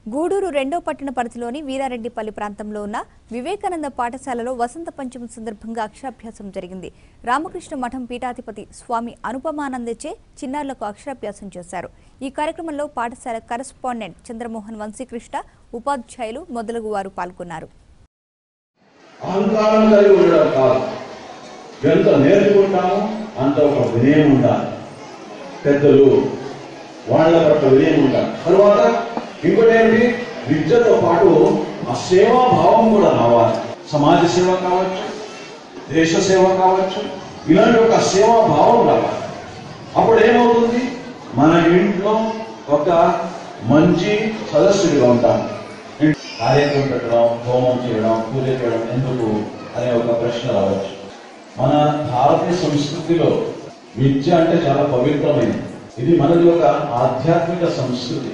గూడూరు రెండో పట్టణ పరిధిలోని వీరారెడ్డిపల్లి ప్రాంతంలో ఉన్న వివేకానంద పాఠశాలలో వసంత పంచమి సందర్భంగా అక్షరాభ్యాసం జరిగింది. రామకృష్ణ మఠం పీఠాధిపతి స్వామి అనుపమానందచే చిన్నారులకు అక్షరాభ్యాసం చేశారు. ఈ కార్యక్రమంలో పాఠశాల కరెస్పాండెంట్ చంద్రమోహన్ వంశీకృష్ణ, ఉపాధ్యాయులు మొదలగు వారు పాల్గొన్నారు. వాళ్ళ పట్ల వినయం ఉండాలి. తర్వాత ఇంకోటి ఏంటి, విద్యతో పాటు ఆ సేవాభావం కూడా రావాలి. సమాజ సేవ కావచ్చు, దేశ సేవ కావచ్చు, ఇలాంటి ఒక సేవాభావం రావాలి. అప్పుడు ఏమవుతుంది, మన ఇంట్లో ఒక మంచి సదస్సుగా ఉంటాం. కార్యక్రమం పెట్టడం, హోమం చేయడం, పూజ చేయడం ఎందుకు అనే ఒక ప్రశ్న రావచ్చు. మన భారతీయ సంస్కృతిలో విద్య అంటే చాలా పవిత్రమైనది. ఇది మనది ఒక ఆధ్యాత్మిక సంస్కృతి.